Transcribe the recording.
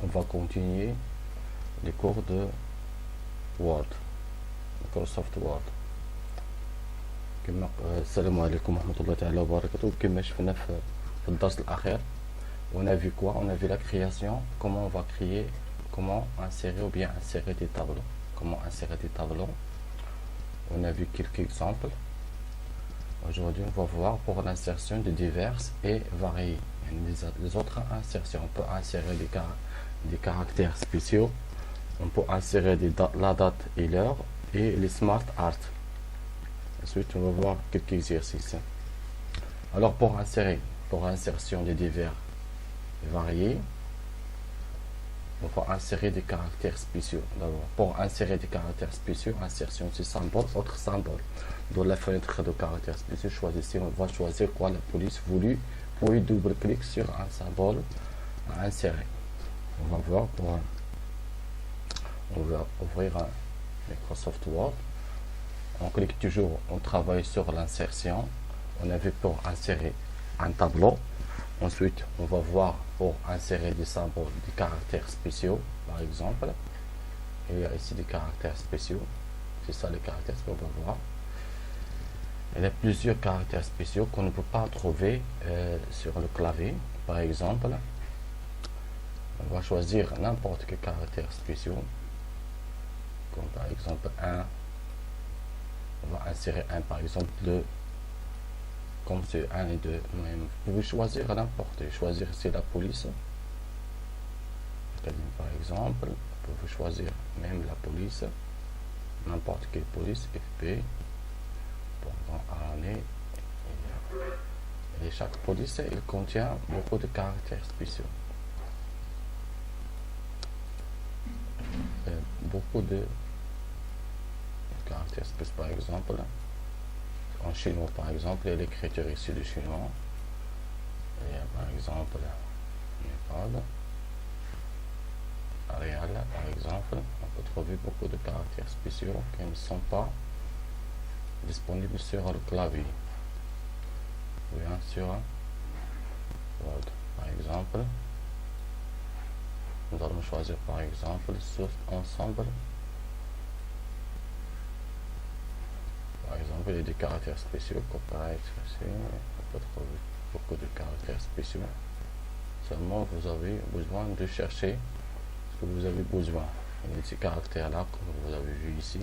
On va continuer les cours de Word, Microsoft Word. السلام عليكم ورحمة الله تعالى وبركاته. كما شفنا في الدرس الأخير, on a vu quoi? On a vu la création, comment on va créer, comment insérer ou bien insérer des tableaux. Comment insérer des tableaux. On a vu quelques exemples. Aujourd'hui, on va voir pour l'insertion de diverses et variées. Les autres insertions, on peut insérer des caractères spéciaux, on peut insérer la date et l'heure et les smart art. Ensuite, on va voir quelques exercices. Alors, pour insertion de divers et variés, on va insérer des caractères spéciaux. D'abord, pour insérer des caractères spéciaux, insertion de symbole, autre symbole. Dans la fenêtre de caractères spéciaux, choisissez, on va choisir quoi? La police voulue, puis double-clic sur un symbole à insérer. On va voir on va ouvrir un Microsoft Word. On clique toujours, on travaille sur l'insertion. On a vu pour insérer un tableau. Ensuite, on va voir pour insérer des symboles, des caractères spéciaux, par exemple. Il y a ici des caractères spéciaux. C'est ça les caractères spéciaux, on va voir. Il y a plusieurs caractères spéciaux qu'on ne peut pas trouver sur le clavier. Par exemple, on va choisir n'importe quel caractère spécial. Comme par exemple 1. On va insérer 1, par exemple 2. Comme c'est 1 et 2. Vous pouvez choisir n'importe. Choisir ici la police. Par exemple, vous pouvez choisir même la police. N'importe quelle police, FP. Pendant année. Et chaque police, il contient beaucoup de caractères spéciaux. Beaucoup de caractères spéciaux, par exemple. En chinois, par exemple, il y a l'écriture ici du chinois. Il y a par exemple Népal, Arial, par exemple. On peut trouver beaucoup de caractères spéciaux qui ne sont pas disponibles sur le clavier. Bien sûr, Word, par exemple. Nous allons choisir par exemple source ensemble. Par exemple, il y a des caractères spéciaux, copyright, on peut trouver beaucoup de caractères spéciaux. Seulement, vous avez besoin de chercher ce que vous avez besoin. Il y a ces caractères-là, comme vous avez vu ici.